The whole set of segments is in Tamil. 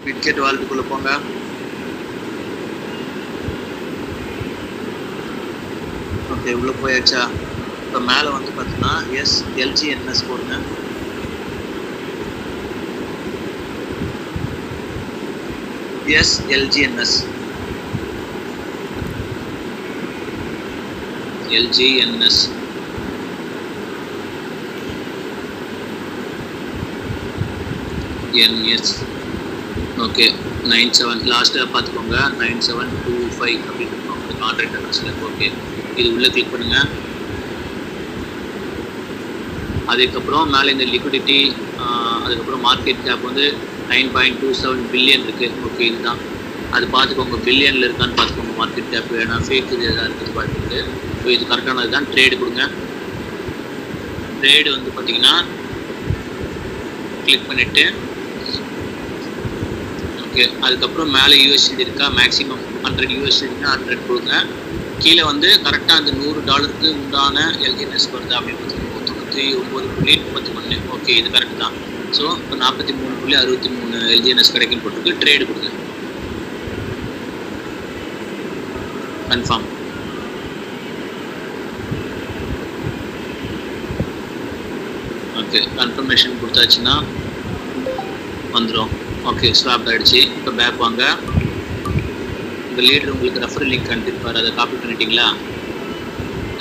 பிட்கெட் வாலெட்டுக்குள்ளே போங்க. ஓகே, உள்ளே போயாச்சா? இப்போ மேலே வந்து பார்த்தீங்கன்னா எல்ஜிஎன்எஸ் போடுங்க. எல்ஜிஎன்எஸ் என்எஸ். ஓகே, 97 லாஸ்ட்டாக பார்த்துக்கோங்க. 9725 அப்படின்னு இருக்கும் உங்களுக்கு கான்ட்ராக்ட் அட்ரஸில். ஓகே, இது உள்ளே கிளிக் பண்ணுங்கள். அதுக்கப்புறம் மேலே இந்த லிக்விடிட்டி, அதுக்கப்புறம் மார்க்கெட் கேப் வந்து 9.27 பில்லியன் இருக்குது. ஓகே, இதுதான். அது பார்த்துக்கோங்க, பில்லியனில் இருக்கான்னு பார்த்துக்கோங்க மார்க்கெட் கேப். ஏன்னா ஃபேக் இது எதாவது இருக்குது பார்த்துட்டு. ஸோ இது கரெக்டானது தான். ட்ரேடு கொடுங்க. ட்ரேடு வந்து பார்த்தீங்கன்னா கிளிக் பண்ணிவிட்டு ஓகே, அதுக்கப்புறம் மேலே யூஎஸ்டி இருக்கா, மேக்ஸிமம் 100 யூஎஸ்டினா 100 கொடுங்க. கீழே வந்து கரெக்டாக அந்த $100 உண்டான எல்ஜிஎன்எஸ் வருது அப்படின்னு பார்த்தீங்கன்னா 99.31. ஓகே, இது கரெக்ட் தான். ஸோ இப்போ 43.63 எல்ஜிஎன்எஸ் கிடைக்குன்னு போட்டுருக்கு. ட்ரேடு கொடுங்க. கன்ஃபார்ம். ஓகே, கன்ஃபர்மேஷன் கொடுத்தாச்சுன்னா வந்துடும். ஓகே, ஸ்வாப் ஆகிடுச்சு. இப்போ பேக் வாங்க. உங்கள் லீடர் உங்களுக்கு ரெஃபரல் லிங்க் அனுப்பியிருப்பார், அதை காப்பி பண்ணிட்டீங்களா?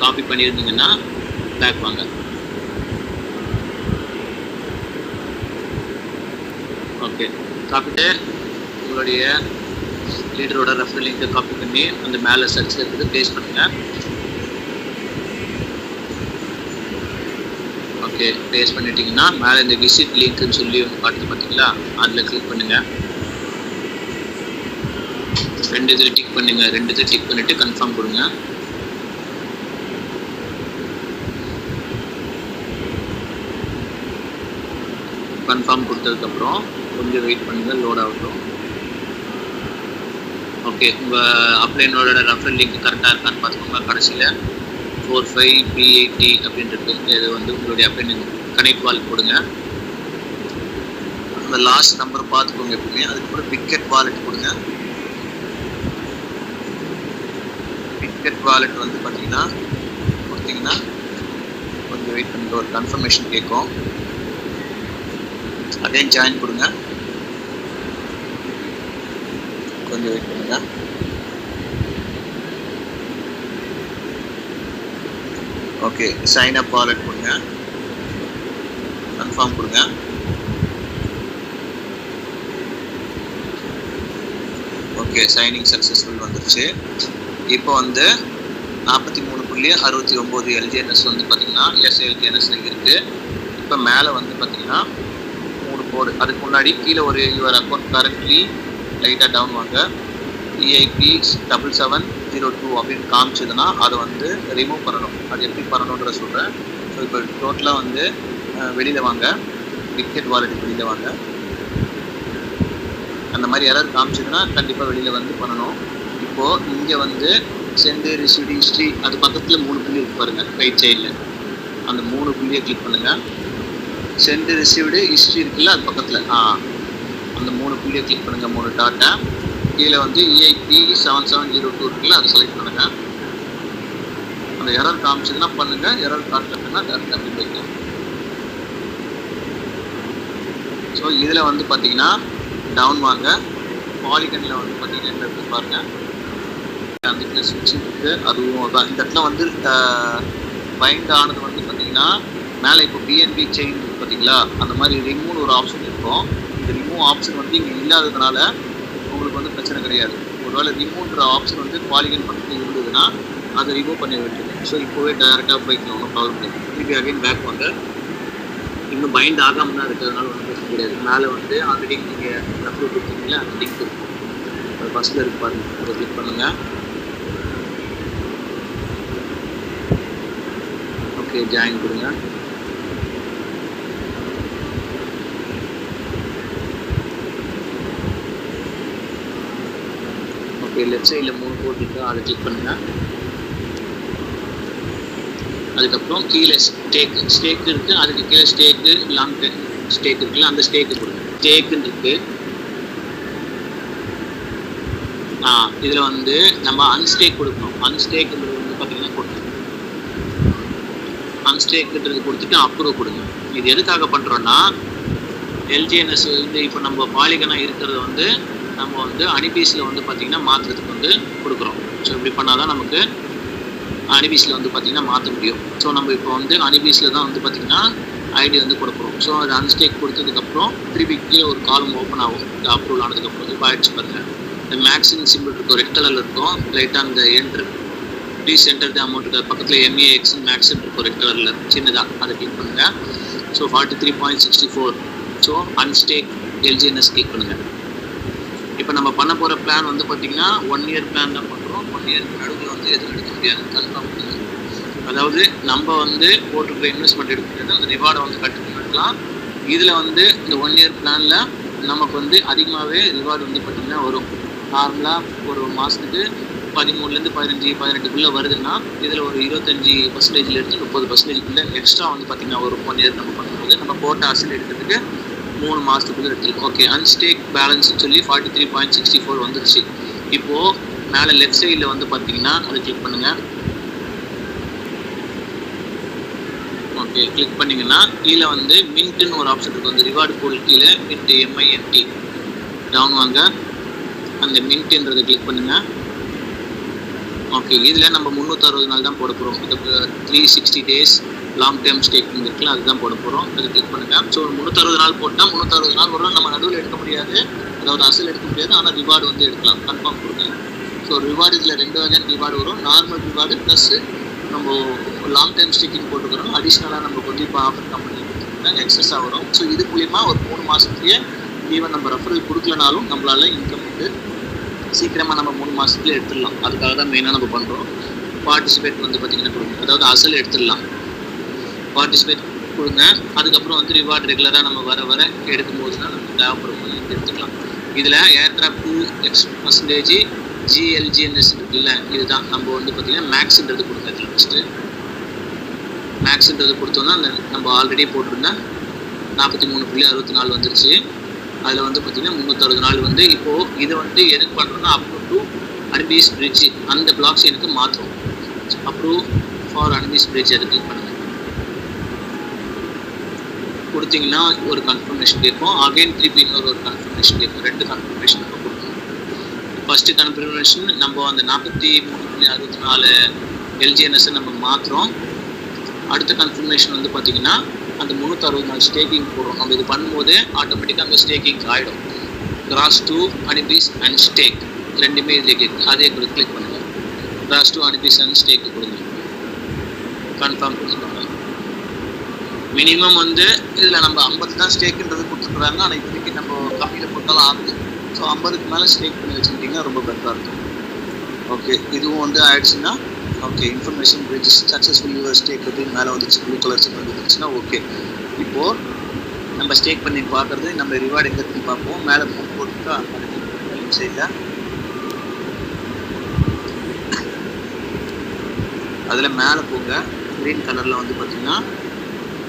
காப்பி பண்ணியிருந்தீங்கன்னா பேக் வாங்க. ஓகே, காப்பிட்டு உங்களுடைய லீடரோட ரெஃபரல் லிங்கை காப்பி பண்ணி அந்த மேலே சர்ச்சில் இருக்குது பேஸ்ட் பண்ணுங்கள். ஓகே, பேஸ்ட் பண்ணிட்டீங்கன்னா மேலே இந்த விசிட் லிங்க்னு சொல்லி காட்டுது பார்த்தீங்களா, அதில் கிளிக் பண்ணுங்கள். 2 இதில் டிக் பண்ணுங்கள். 2 இதில் டிக் பண்ணிவிட்டு கன்ஃபார்ம் கொடுங்க. கன்ஃபார்ம் கொடுத்ததுக்கப்புறம் கொஞ்சம் வெயிட் பண்ணுங்கள், லோட் ஆகட்டும். ஓகே, உங்கள் அப்ளைனோட ரெஃபரல் லிங்க் கரெக்டாக இருக்கான்னு பார்த்துக்கோங்க. கடைசியில் 45P80 அப்படின்றது இது வந்து உங்களுடைய அப்ளைன் கனெக்ட் வாலெட் கொடுங்க. அந்த லாஸ்ட் நம்பர் பார்த்துக்கோங்க எப்பவுமே. அதுக்கப்புறம் பிட்கெட் வாலெட் கொடுங்க. பிட்கெட் வாலெட் வந்து பார்த்தீங்கன்னா கொடுத்தீங்கன்னா கொஞ்சம் வெயிட் பண்ணிட்டு ஒரு கன்ஃபர்மேஷன் கேட்கும். அகைன் ஜாயின் கொடுங்க. கொஞ்சம் வெயிட் பண்ணுங்க. ஓகே, சைன் அப் வாலெட் கொடுங்க. கன்ஃபார்ம் கொடுங்க. ஓகே, சைனிங் சக்ஸஸ்ஃபுல் வந்துருச்சு. இப்போ வந்து 43.69 எல்ஜிஎன்எஸ் வந்து பார்த்தீங்கன்னா எல்ஜிஎன்எஸ் இருக்குது. இப்போ மேலே வந்து பார்த்தீங்கன்னா 3 கோடு. அதுக்கு முன்னாடி கீழே ஒரு யுவர் அக்கௌண்ட் கரண்ட்லி லைட்டாக டவுன் வாங்க. EIP 7702 அப்படின்னு காமிச்சதுன்னா அதை வந்து ரிமூவ் பண்ணணும். அது எப்படி பண்ணணுன்ற சொல்கிறேன். ஸோ இப்போ டோட்டலாக வந்து வெளியில் வாங்க, பிட்கெட் வாலெட்டுக்கு வெளியில் வாங்க. அந்த மாதிரி எரர் காமிச்சதுன்னா கண்டிப்பாக வெளியில் வந்து பண்ணணும். இப்போது இங்கே வந்து சென்ட் ரிசீவ்டு ஹிஸ்ட்ரி அது பக்கத்தில் 3 புள்ளி இருக்கு பாருங்கள், ரைட் சைடில். அந்த 3 புள்ளியை கிளிக் பண்ணுங்கள். சென்ட் ரிசீவ்டு ஹிஸ்ட்ரி இருக்குல்ல அது பக்கத்தில், அந்த 3 புள்ளியை கிளிக் பண்ணுங்கள். 3 டாட்டா கீழே வந்து EIP 7702 இருக்குல்ல அதை செலக்ட் பண்ணுங்கள். அந்த எரர் காமிச்சதுன்னா பண்ணுங்கள், எரர் காட்டலைன்னா டேரக்டாக அப்படி போய்க்கலாம். ஸோ இதில் வந்து பார்த்தீங்கன்னா டவுன் வாங்க. பாலிகனில் வந்து பார்த்தீங்கன்னா என்ன இருக்குது பாருங்கள், அந்த ஸ்விட்ச் இருக்குது. அதுவும் அதான் இந்த இடத்துல வந்து பைண்ட் ஆனது வந்து பார்த்தீங்கன்னா மேலே இப்போ BNB செயின் இருக்குது பார்த்தீங்களா, அந்த மாதிரி ரிமூவ் ஒரு ஆப்ஷன் இருக்கும். இந்த ரிமூவ் ஆப்ஷன் வந்து இங்கே இல்லாததுனால உங்களுக்கு வந்து பிரச்சனை கிடையாது. ஒருவேளை ரிமூவ்ன்ற ஆப்ஷன் வந்து பாலிகன் பக்கத்தில் இருந்ததுன்னா அதை ரிமூவ் பண்ணி விட்டுருங்க. ஸோ இப்போவே டைரெக்டாக போய்க்கலாம், ஒன்றும் ப்ராப்ளம் கிடையாது. திருப்பி அகைன் பேக் வாங்க. இன்னும் பைண்ட் ஆகாமல் தான் இருக்கிறதுனால ஒன்றும் பிரச்சனை கிடையாது. மேலே வந்து ஆல்ரெடி நீங்கள் ரெஃபர் கொடுத்தீங்களா அந்த லிங்க் இருக்கும், அது ஃபஸ்ட்டில் இருக்கு பாருங்கள், அதை கிளிக் பண்ணுங்கள். ஓகே, ஜாயின் கொடுங்க. ஓகே, லெஃப்ட் சைடில் 3 கோட் இருக்குது, அதை கிளிக் பண்ணுங்கள். அதுக்கப்புறம் கீழே ஸ்டேக் இருக்குது, அதுக்கு கீழே ஸ்டேக்கு லாங் ஸ்டேக் இருக்குல்ல அந்த ஸ்டேக்கு கொடுங்க. ஸ்டேக்குன்னு இருக்குது, இதில் வந்து நம்ம அன்ஸ்டேக் கொடுக்கணும். அன்ஸ்டேக்ன்றது வந்து பார்த்தீங்கன்னா கொடுக்கணும். அன்ஸ்டேக்ன்றது கொடுத்துட்டு அப்ரூவ் கொடுங்க. இது எதுக்காக பண்ணுறோன்னா எல்ஜிஎன்எஸ் வந்து இப்போ நம்ம பாலிகனாக இருக்கிறத வந்து நம்ம வந்து அனிபீஸில் வந்து பார்த்திங்கன்னா மாற்றுறதுக்கு வந்து கொடுக்குறோம். ஸோ இப்படி பண்ணால் தான் நமக்கு அனிபீஸில் வந்து பார்த்திங்கன்னா மாற்ற முடியும். ஸோ நம்ம இப்போ வந்து அனிபீஸில் தான் வந்து பார்த்திங்கன்னா ஐடி வந்து கொடுக்குறோம். ஸோ அது அன்ஸ்டேக் கொடுத்ததுக்கப்புறம் திருப்பி கீழே ஒரு காலம் ஓப்பன் ஆகும். இந்த அப்ரூவல் ஆனதுக்கப்புறம் இப்போ ஆயிடுச்சு பாருங்கள். இந்த மேக்ஸின் சிம்பிள் இருக்கும், ரெட் கலரில் இருக்கும். லைட்டாக அந்த என்ட்ரு ப்ளீஸ் என்டர் தி அமௌண்ட் பக்கத்தில் எம்ஏஎக்ஸ் மேக்ஸ் இருக்கும் ரெட் கலரில் சின்னதாக, அதை கிளிக் பண்ணுங்கள். So 43.64. So unstake L G N S click பண்ணுங்கள். இப்போ நம்ம பண்ண போகிற பிளான் வந்து பார்த்திங்கன்னா 1 இயர் பிளான் தான் பண்ணுறோம். 1 இயருக்கு நடுவில் வந்து எதுவும் எடுக்க முடியாது, கன்ஃபார்ம் பண்ணுங்கள். அதாவது நம்ம வந்து போட்டுருக்க இன்வெஸ்ட்மெண்ட் எடுக்க முடியாது, அந்த ரிவார்டை வந்து கண்டினியூ பண்ணலாம். இதில் வந்து இந்த 1 இயர் பிளானில் நமக்கு வந்து அதிகமாகவே ரிவார்டு வந்து பார்த்திங்கன்னா வரும். நார்மலாக ஒரு மாதத்துக்கு 13 to 18 வருதுன்னா இதில் ஒரு 25%லேருந்து 30% எக்ஸ்ட்ரா வந்து பார்த்திங்கன்னா ஒரு 1 இயர் நம்ம பண்ணும்போது நம்ம போட்ட அசல் எடுக்கிறதுக்கு 3 மாதத்துக்குள்ளே எடுத்துருக்கோம். ஓகே, அன்ஸ்டேக் பேலன்ஸ்னு சொல்லி 43.64 வந்துருச்சு. இப்போது மேலே லெஃப்ட் சைடில் வந்து பார்த்திங்கன்னா அதை கிளிக் பண்ணுங்கள். ஓகே, கிளிக் பண்ணிங்கன்னா கீழே வந்து மின்ட்டுன்னு ஒரு ஆப்ஷன் இருக்கும். அந்த ரிவார்டு போல் கீழே மின்ட் MINT டவுன் வாங்க, அந்த மின்ட்டுன்றதை கிளிக் பண்ணுங்கள். ஓகே, இதில் நம்ம 360 நாள் தான் போட போகிறோம். இதுக்கு 360 டேஸ் லாங் டேர்ம் ஸ்டேக்கிங் இருக்குல்ல, அதுதான் போட போகிறோம். அதை கிளிக் பண்ணுங்கள். ஸோ 360 நாள் போட்டால் 360 நாள் வரும். நம்ம நடுவில் எடுக்க முடியாது, அதாவது அசல் எடுக்க முடியாது, ஆனால் ரிவார்டு வந்து எடுக்கலாம். கன்ஃபார்ம் கொடுங்க. ஸோ ரிவார்டு இதில் 2 வகையான ரிவார்டு வரும். நார்மல் ரிவார்டு ப்ளஸ் நம்ம லாங் டைம் ஸ்டேக்கிங் போட்டுக்கிறோம். அடிஷ்னலாக நமக்கு வந்து இப்போ ஆஃபர் கம்பெனி கொடுத்துருக்காங்க, எக்ஸஸாக வரும். ஸோ இது மூலிமா ஒரு 3 மாதத்துலேயே ஈவன் நம்ம ரெஃபரல் கொடுக்கலனாலும் நம்மளால் இன்கம் வந்து சீக்கிரமாக நம்ம 3 மாதத்துலேயே எடுத்துடலாம். அதுக்காக தான் மெயினாக நம்ம பண்ணுறோம். பார்ட்டிசிபேட் வந்து பார்த்திங்கன்னா கொடுங்க, அதாவது அசல் எடுத்துடலாம். பார்ட்டிசிபேட் கொடுங்க. அதுக்கப்புறம் வந்து ரிவார்டு ரெகுலராக நம்ம வர எடுக்கும்போது தான் நமக்கு தேவைப்படும் போது எடுத்துக்கலாம். இதில் ஏர்கிராஃப்ட் 2% GLGNS இருக்குல்ல, இதுதான் நம்ம வந்து பார்த்திங்கன்னா மேக்ஸ்ன்றது கொடுங்க. இதில் ஃபஸ்ட்டு மேக்ஸ்ன்றது கொடுத்தோன்னா அந்த நம்ம ஆல்ரெடி போட்டிருந்தா 43.64 வந்துருச்சு. அதில் வந்து பார்த்திங்கன்னா 360 நாள் வந்து இப்போது இதை வந்து எதுக்கு பண்ணுறோன்னா அப்ரூவ் டு அனிபீஸ் பிரிட்ஜ் அந்த பிளாக் செயினுக்கு மாற்றும். அப்ரூவ் ஃபார் அனிபீஸ் பிரிட்ஜ் அதை கிளிக் பண்ணுங்கள். கொடுத்தீங்கன்னா ஒரு கன்ஃபர்மேஷன் கேட்கும். அகைன் திருப்பி இன்னொரு கன்ஃபர்மேஷன் கேட்கும். 2 கன்ஃபர்மேஷன் நம்ம கொடுக்கணும். ஃபஸ்ட்டு கன்ஃபர்மேஷன் நம்ம அந்த 43.64 LGNS நம்ம மாற்றுறோம். அடுத்த கன்ஃபர்மேஷன் வந்து பார்த்திங்கன்னா அந்த 360 நாள் ஸ்டேக்கிங் போடுறோம். நம்ம இது பண்ணும்போதே ஆட்டோமேட்டிக்காக அங்கே ஸ்டேக்கிங் ஆகிடும். கிராஸ் டு அனிபீஸ் அண்ட் ஸ்டேக் ரெண்டுமே இதில் கேட்கும். அதே கிளிக் பண்ணுங்கள். கிராஸ் டு அனிபீஸ் அண்ட் ஸ்டேக்கு கொடுங்க. கன்ஃபார்ம் கொடுத்துருக்காங்க. மினிமம் வந்து இதில் நம்ம 50 தான் ஸ்டேக்குன்றது கொடுத்துருக்குறாங்க. ஆனால் இப்போதைக்கு நம்ம கம்மியில் போட்டாலும் ஆகுது. ஸோ 50க்கு மேலே ஸ்டேக் பண்ணி வச்சுக்கிட்டிங்கன்னா ரொம்ப பெட்டராக இருக்கும். ஓகே, இதுவும் வந்து ஆயிடுச்சுன்னா okay, information bridge successful your stake அப்படின்னு மேலே வந்துச்சு, ப்ளூ கலர் சிம்பிள் வந்துச்சுன்னா ஓகே. இப்போது நம்ம ஸ்டேக் பண்ணி பார்க்குறது நம்ம ரிவார்டு எங்கே இருக்குன்னு பார்ப்போம். மேலே போட்டுட்டா லெஃப்ட் சைடில் அதில் மேலே போங்க. க்ரீன் கலரில் வந்து பார்த்திங்கன்னா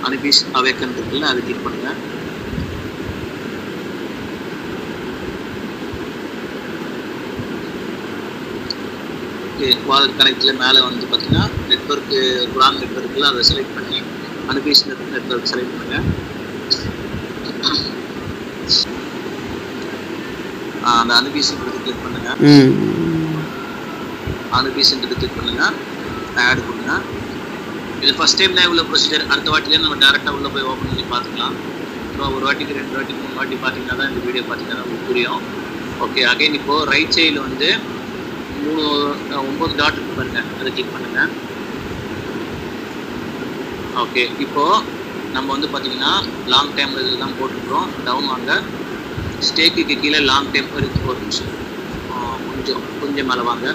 அனிபீஸ் அவேக்கன் இருக்குல்ல, அதை கிளிக் பண்ணுங்கள். ஓகே, வாலெட் கனெக்டில் மேலே வந்து பார்த்திங்கன்னா நெட்வொர்க்கு குரான் நெட்வொர்க்கில் அதை செலக்ட் பண்ணி அனிபீஸ் நெட்வொர்க் செலக்ட் பண்ணுங்கள். அந்த அனிபீஸ்ன்றது கிளிக் பண்ணுங்கள். அனிபீஸ்ன்றது கிளிக் பண்ணுங்கள். ஆட் கொடுங்க. இது ஃபஸ்ட் டைம் தான் இவ்வளோ ப்ரொசீஜர். அடுத்த வாட்டிலேருந்து நம்ம டேரெக்டாக உள்ளே போய் ஓப்பன் பண்ணி பார்த்துக்கலாம். ஸோ ஒரு வாட்டிக்கு 2 வாட்டி 3 வாட்டி பார்த்தீங்கன்னா தான் இந்த வீடியோ பார்த்தீங்கன்னா தான் உங்களுக்கு புரியும். ஓகே, அகைன் இப்போது ரைட் சைடில் வந்து 9 டாட் இருக்கு பாருங்கள், அதை கிளிக் பண்ணுங்கள். ஓகே, இப்போது நம்ம வந்து பார்த்திங்கன்னா லாங் டைம் இதில் தான் போட்டுருக்குறோம். டவுன் வாங்க. ஸ்டேக்குக்கு கீழே லாங் டைம் இருக்குது. ஒரு நிமிஷம், கொஞ்சம் மேலே வாங்க.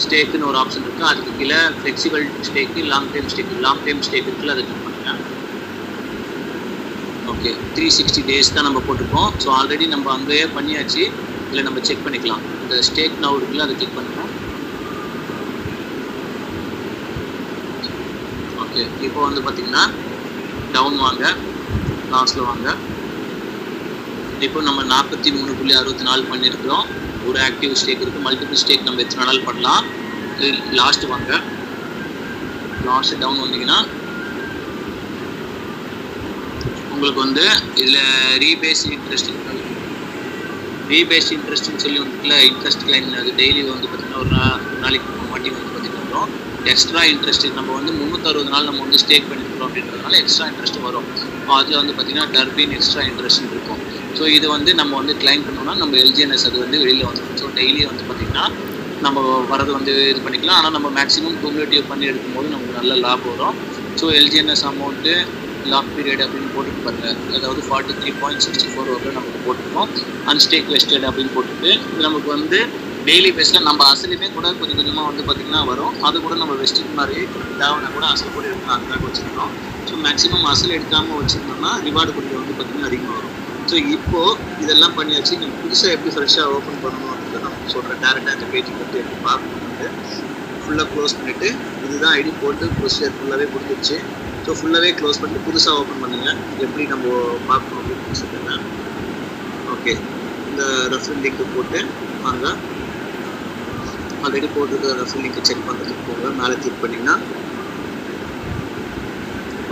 ஸ்டேக்குன்னு ஒரு ஆப்ஷன் இருக்குது. அதுக்கு கீழே ஃப்ளெக்சிபிள் ஸ்டேக்கு, லாங் டைம் ஸ்டேக் இருக்குல்ல, அதை கிளிக் பண்ணுங்கள். ஓகே, 360 டேஸ் தான் நம்ம போட்டிருக்கோம். ஸோ ஆல்ரெடி நம்ம அங்கேயே பண்ணியாச்சு. இதில் நம்ம செக் பண்ணிக்கலாம். இந்த ஸ்டேக் நவ் இருக்குல்ல, அதை கிளிக் பண்ணுங்கள். ஓகே, இப்போ வந்து பார்த்திங்கன்னா டவுன் வாங்க, லாஸ்ட்டில் வாங்க. இப்போ நம்ம 43.64 பண்ணியிருக்கிறோம். ஒரு ஆக்டிவ் ஸ்டேக் இருக்குது, மல்டிபிள் ஸ்டேக் நம்ம எத்தனை நாள் பண்ணலாம். லாஸ்ட் வாங்க, லாஸ்ட் டவுன் வந்தீங்கன்னா உங்களுக்கு வந்து இதில் ரீபேஸ் இன்ட்ரெஸ்ட்னு சொல்லி வந்துட்டுல இன்ட்ரெஸ்ட் லைன் அது டெய்லி வந்து பார்த்திங்கன்னா ஒரு நாளைக்கு 3 வாட்டி வந்து பார்த்திங்கன்னா வரும். எக்ஸ்ட்ரா இன்ட்ரெஸ்ட் நம்ம வந்து 360 நாள் நம்ம வந்து ஸ்டேக் பண்ணிக்கிறோம் அப்படின்றதுனால எக்ஸ்ட்ரா இன்ட்ரெஸ்ட் வரும். அதில் வந்து பார்த்திங்கன்னா டர்பின் எக்ஸ்ட்ரா இன்ட்ரெஸ்ட் இருக்கும். ஸோ இது வந்து நம்ம வந்து கிளைம் பண்ணோம்னா நம்ம எல்ஜிஎன்எஸ் அது வந்து வெளியில் வந்துடும். ஸோ டெய்லி வந்து பார்த்திங்கன்னா நம்ம வரது வந்து இது பண்ணிக்கலாம். ஆனால் நம்ம மேக்ஸிமம் குமுலேட்டிவ் பண்ணி எடுக்கும்போது நமக்கு நல்ல லாபம் வரும். ஸோ எல்ஜிஎன்எஸ் அமௌண்ட்டு லாக் பீரியட் அப்படின்னு போட்டுட்டு பாருங்க, அதாவது 43.64 வரை நமக்கு போட்டுருக்கோம். அன்ஸ்டேக் வெஸ்டட் அப்படின்னு போட்டுட்டு இது நமக்கு வந்து டெய்லி பேஸில் நம்ம அசலுமே கூட கொஞ்சம் கொஞ்சமாக வந்து பார்த்திங்கன்னா வரும். அது கூட நம்ம வெஸ்டட் மாதிரி தேவைன்னா கூட அசல் கூட எடுத்து அதுக்காக வச்சுருக்கோம். ஸோ மேக்ஸிமம் அசல் எடுக்காமல் வச்சுருந்தோம்னா ரிவார்டு கொஞ்சம் வந்து பார்த்திங்கன்னா அதிகமாக வரும். ஸோ இப்போது இதெல்லாம் பண்ணியாச்சு. நீங்கள் புதுசாக எப்படி ஃப்ரெஷ்ஷாக ஓப்பன் பண்ணணும் அப்படின்னு நான் சொல்கிறேன். டேரெக்டாக இந்த பேஜுக்கு வந்து எப்படி பார்க்கணுன்ட்டு ஃபுல்லாக க்ளோஸ் பண்ணிவிட்டு இதுதான் ஐடி போட்டு ப்ரொசீஜர் ஃபுல்லாகவே கொடுத்துருச்சு. ஸோ ஃபுல்லாகவே க்ளோஸ் பண்ணிட்டு புதுசாக ஓப்பன் பண்ணுங்கள். எப்படி நம்ம பார்க்கணும் அப்படின்னு சொல்லிடுறேன். ஓகே, இந்த ரெஃபரல் லிங்க்கு போட்டு வாங்க. ஆல்ரெடி போட்டுருக்க ரெஃபரல் லிங்க்கை செக் பண்ணுறதுக்கு போங்க. மேலே கிளிக் பண்ணிங்கன்னா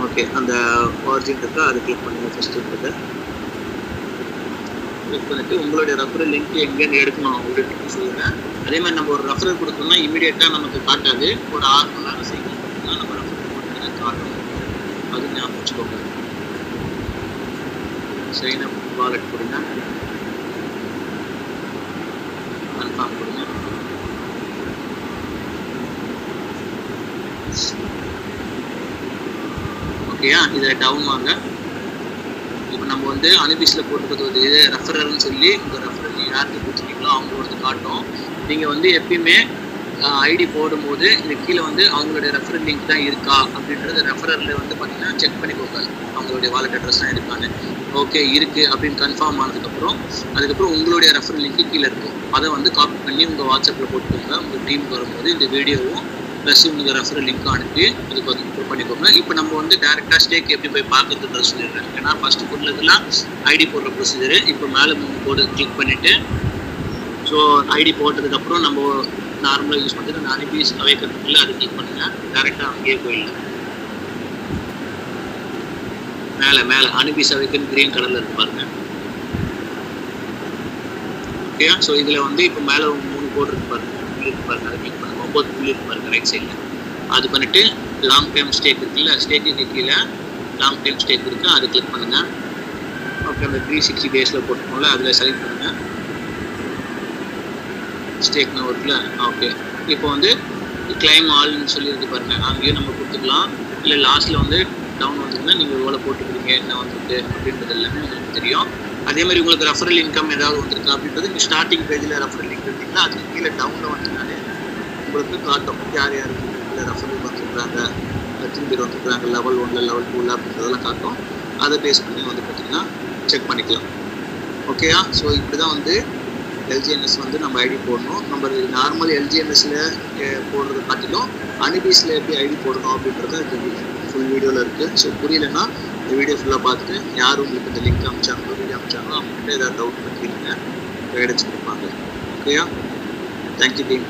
ஓகே அந்த ஆரிஜின் இருக்கா அதை கிளிக் பண்ணுங்கள். ஃபஸ்ட்டு இருக்கிறத கிளிக் பண்ணிவிட்டு உங்களுடைய ரெஃபரல் லிங்க் எங்கேருந்து எடுக்கணும் அப்படின்னு சொல்லுங்கள். அதே மாதிரி நம்ம ஒரு ரெஃபரல் கொடுத்தோம்னா இமீடியட்டாக நமக்கு காட்டாது. ஒரு 6 மணி நேரம் சைக்கிள் கொடுத்தோம்னா நம்ம ரெஃபரல் கொடுத்தீங்கன்னா காட்டும். அது ஞாபகம் வச்சுக்கோங்க. சைன் அப் வாலெட் கொடுங்க, கன்ஃபார்ம் கொடுங்க. ஓகேயா, இதில் டவுன் வாங்க. இப்போ நம்ம வந்து அனுபிஸில் போட்டுக்கிறது வந்து இது ரெஃபரல்னு சொல்லி உங்கள் ரெஃபரல் யாருக்கு கொடுத்துருக்கீங்களோ அவங்களோட காட்டும். நீங்கள் வந்து எப்பயுமே ஐடி போடும்போது இந்த கீழே வந்து அவங்களுடைய ரெஃபரல் லிங்க் தான் இருக்கா அப்படின்றது ரெஃபரலில் வந்து பார்த்தீங்கன்னா செக் பண்ணிக்கோங்க. அவங்களுடைய வாலெட் அட்ரஸ் தான் இருக்கான்னு. ஓகே இருக்குது அப்படின்னு கன்ஃபார்ம் ஆனதுக்கப்புறம் அதுக்கப்புறம் உங்களுடைய ரெஃபரல் லிங்க்கு கீழே இருக்கும். அதை வந்து காப்பி பண்ணி உங்கள் வாட்ஸ்அப்பில் போட்டுக்கோங்க. உங்கள் டீமுக்கு வரும்போது இந்த வீடியோவும் ப்ளஸ் உங்கள் ரெஃபரல் லிங்க்கும் அனுப்பி அதுக்கு வந்து ப்ரூவ் பண்ணிக்கோங்க. இப்போ நம்ம வந்து டேரெக்டாக ஸ்டேக் எப்படி போய் பார்க்குறதுன்ற சொல்லிடுறேன். ஏன்னா ஃபஸ்ட்டு பொருளெல்லாம் ஐடி போடுற ப்ரொசீஜரு. இப்போ மேலே 3 கோடு கிளிக் பண்ணிவிட்டு ஸோ ஐடி போட்டதுக்கப்புறம் நம்ம நார்மலாக யூஸ் பண்ணிட்டு அந்த அனுபீஸ் அவைக்கிறதுக்குள்ள அது கிளிக் பண்ணுங்கள். டேரெக்டாக அங்கேயே போயிடலாம். மேலே அனுபீஸ் அவைக்கன்னு கிரீன் கலரில் இருக்கு பாருங்க. ஓகே, ஸோ இதில் வந்து இப்போ மேலே 3 கோடு இருக்கு பாருங்க, அதை கிளிக் பண்ணுங்க. 9 புள்ளி இருக்கு பாருங்க ரைட் சைடில். அது பண்ணிட்டு லாங் டைம் ஸ்டேக் இருக்குல்ல, ஸ்டேக்கு கீழே லாங் டைம் ஸ்டேக் இருக்குது, அது கிளிக் பண்ணுங்கள். ஓகே, அந்த 360 டேஸில் போட்டுக்கோங்கள அதில் செலக்ட் பண்ணுங்கள். ஸ்டேக்னு இருக்குல்ல. ஓகே, இப்போ வந்து கிளைம் ஆல்னு சொல்லி இருக்கு பாருங்க, அங்கேயும் நம்ம கொடுத்துக்கலாம். இல்லை லாஸ்ட்டில் வந்து டவுன் வந்துருக்குன்னா நீங்கள் எவ்வளோ போட்டுக்கிறீங்க என்ன வந்துருக்கு அப்படின்றது எல்லாமே உங்களுக்கு தெரியும். அதே மாதிரி உங்களுக்கு ரெஃபரல் இன்கம் ஏதாவது வந்துருக்கு அப்படின்றது நீங்கள் ஸ்டார்டிங் பேஜில் ரெஃபரல் லிங்க் இருந்தீங்கன்னா அதுக்கு கீழே டவுனில் வந்துனாலே உங்களுக்கு காட்டும் யார் யாருக்கு இல்லை ரெஃபரல் வந்துருக்குறாங்க, எத்தனை பேர் வந்துருக்குறாங்க, லெவல் 1 லெவல் 2 அப்படின்றதெல்லாம் காட்டும். அதை பேஸ் பண்ணி வந்து பார்த்தீங்கன்னா செக் பண்ணிக்கலாம். ஓகேயா, ஸோ இப்படி தான் வந்து எல்ஜிஎன்எஸ் வந்து நம்ம ஐடி போடணும். நம்ம நார்மல் எல்ஜிஎன்எஸில் போடுறது காட்டிலும் அனுபீஸில் எப்படி ஐடி போடணும் அப்படின்றத இது ஃபுல் வீடியோவில் இருக்குது. ஸோ புரியலைன்னா இந்த வீடியோ ஃபுல்லாக பார்த்துட்டு யார் உங்களுக்கு இந்த லிங்க் அனுப்பிச்சாங்களோ வீடியோ அனுப்பிச்சாங்களோ அவங்ககிட்ட ஏதாவது டவுட் பண்ணிக்கிறீங்க கைடன்ஸ் கொடுப்பாங்க. ஓகேயா, தேங்க்யூ டீம்.